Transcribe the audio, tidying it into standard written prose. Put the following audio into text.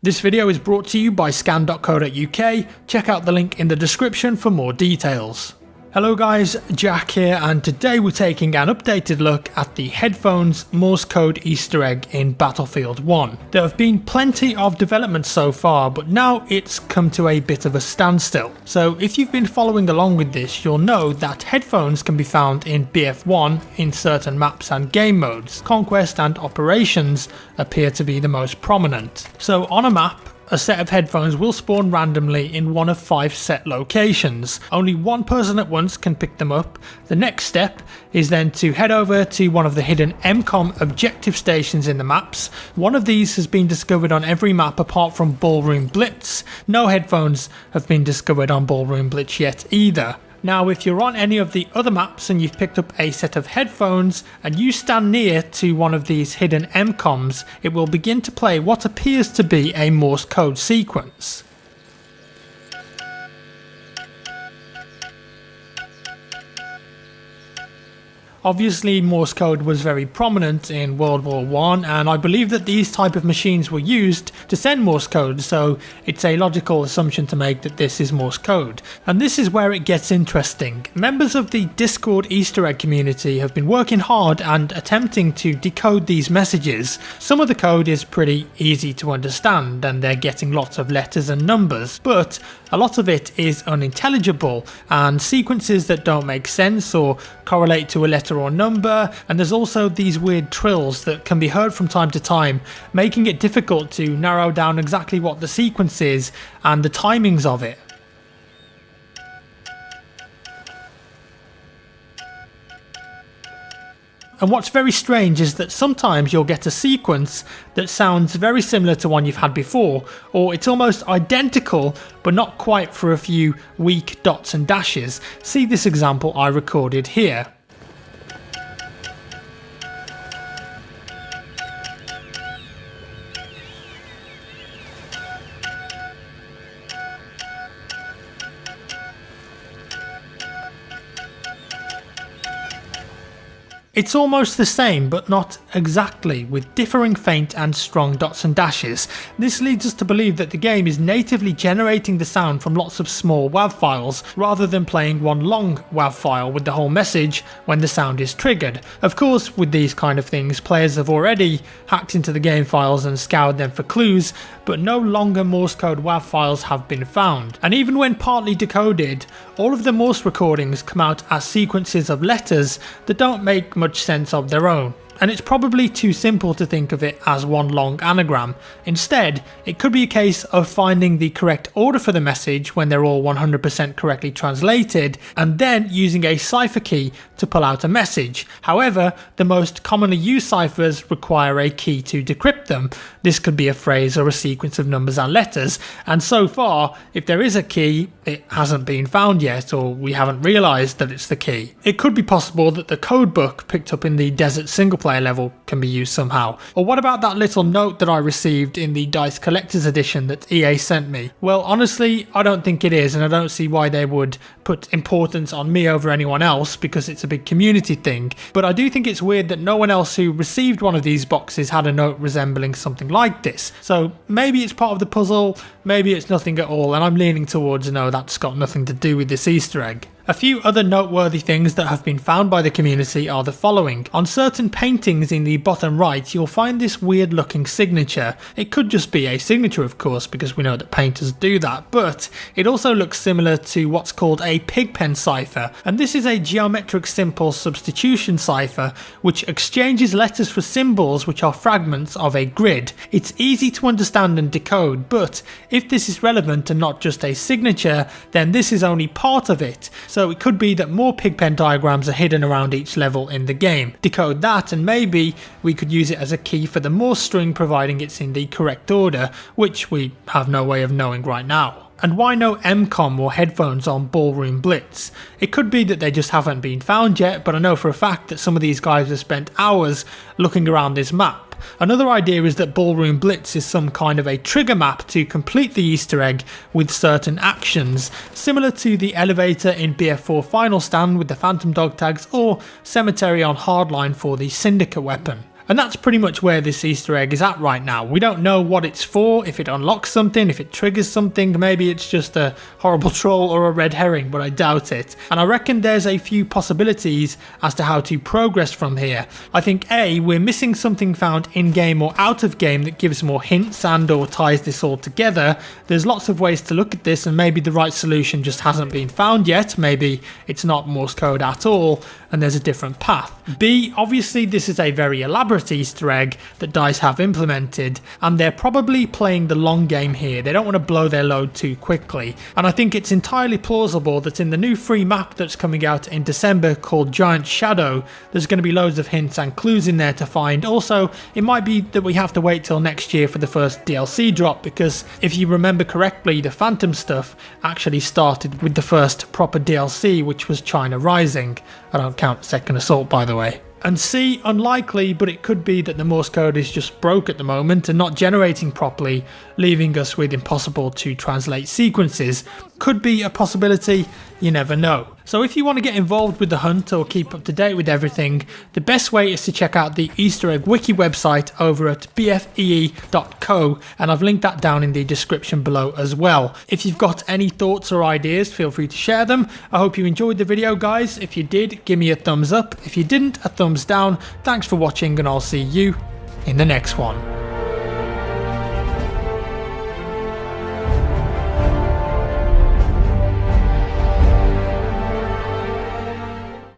This video is brought to you by scan.co.uk. Check out the link in the description for more details. Hello guys, Jack here, and today we're taking an updated look at the headphones Morse code Easter egg in Battlefield 1. There have been plenty of developments so far, but now it's come to a bit of a standstill. So if you've been following along with this, you'll know that headphones can be found in BF1 in certain maps and game modes. Conquest and Operations appear to be the most prominent. So on a map, a set of headphones will spawn randomly in one of 5 set locations. Only one person at once can pick them up. The next step is then to head over to one of the hidden MCOM objective stations in the maps. One of these has been discovered on every map apart from Ballroom Blitz. No headphones have been discovered on Ballroom Blitz yet either. Now if you're on any of the other maps and you've picked up a set of headphones and you stand near to one of these hidden MCOMs, it will begin to play what appears to be a Morse code sequence. Obviously Morse code was very prominent in World War I, and I believe that these type of machines were used to send Morse code, so it's a logical assumption to make that this is Morse code. And this is where it gets interesting. Members of the Discord Easter egg community have been working hard and attempting to decode these messages. Some of the code is pretty easy to understand and they're getting lots of letters and numbers, but a lot of it is unintelligible and sequences that don't make sense or correlate to a letter or number, and there's also these weird trills that can be heard from time to time, making it difficult to narrow down exactly what the sequence is and the timings of it. And what's very strange is that sometimes you'll get a sequence that sounds very similar to one you've had before, or it's almost identical but not quite for a few weak dots and dashes. See this example I recorded here. It's almost the same, but not exactly, with differing faint and strong dots and dashes. This leads us to believe that the game is natively generating the sound from lots of small WAV files, rather than playing one long WAV file with the whole message when the sound is triggered. Of course, with these kind of things, players have already hacked into the game files and scoured them for clues, but no longer Morse code WAV files have been found. And even when partly decoded, all of the Morse recordings come out as sequences of letters that don't make much sense of their own. And it's probably too simple to think of it as one long anagram. Instead, it could be a case of finding the correct order for the message when they're all 100% correctly translated, and then using a cipher key to pull out a message. However, the most commonly used ciphers require a key to decrypt them. This could be a phrase or a sequence of numbers and letters, and so far, if there is a key, it hasn't been found yet, or we haven't realised that it's the key. It could be possible that the codebook picked up in the Desert singleplayer level can be used somehow. Or what about that little note that I received in the Dice Collector's Edition that EA sent me? Well, honestly, I don't think it is, and I don't see why they would put importance on me over anyone else, because it's a big community thing. But I do think it's weird that no one else who received one of these boxes had a note resembling something like this. So maybe it's part of the puzzle, maybe it's nothing at all, and I'm leaning towards no, that's got nothing to do with this Easter egg. A few other noteworthy things that have been found by the community are the following. On certain paintings in the bottom right, you'll find this weird looking signature. It could just be a signature, of course, because we know that painters do that, but it also looks similar to what's called a pigpen cipher, and this is a geometric simple substitution cipher which exchanges letters for symbols which are fragments of a grid. It's easy to understand and decode, but if this is relevant and not just a signature, then this is only part of it. So it could be that more pigpen diagrams are hidden around each level in the game. Decode that and maybe we could use it as a key for the Morse string, providing it's in the correct order, which we have no way of knowing right now. And why no MCOM or headphones on Ballroom Blitz? It could be that they just haven't been found yet, but I know for a fact that some of these guys have spent hours looking around this map. Another idea is that Ballroom Blitz is some kind of a trigger map to complete the Easter egg with certain actions, similar to the elevator in BF4 Final Stand with the Phantom dog tags, or Cemetery on Hardline for the Syndicate weapon. And that's pretty much where this Easter egg is at right now. We don't know what it's for, if it unlocks something, if it triggers something, maybe it's just a horrible troll or a red herring, but I doubt it. And I reckon there's a few possibilities as to how to progress from here. I think A, we're missing something found in-game or out of game that gives more hints and or ties this all together. There's lots of ways to look at this, and maybe the right solution just hasn't been found yet. Maybe it's not Morse code at all and there's a different path. B, obviously this is a very elaborate Easter egg that DICE have implemented, and they're probably playing the long game here. They don't want to blow their load too quickly, and I think it's entirely plausible that in the new free map that's coming out in December called Giant Shadow, there's going to be loads of hints and clues in there to find. Also, it might be that we have to wait till next year for the first DLC drop, because if you remember correctly, the Phantom stuff actually started with the first proper DLC, which was China Rising. I don't count Second Assault, by the way. And C, unlikely, but it could be that the Morse code is just broke at the moment and not generating properly, leaving us with impossible to translate sequences. Could be a possibility, you never know. So if you want to get involved with the hunt or keep up to date with everything, the best way is to check out the Easter egg wiki website over at bfee.co, and I've linked that down in the description below as well. If you've got any thoughts or ideas, feel free to share them. I hope you enjoyed the video, guys. If you did, give me a thumbs up. If you didn't, a thumbs down. Thanks for watching, and I'll see you in the next one.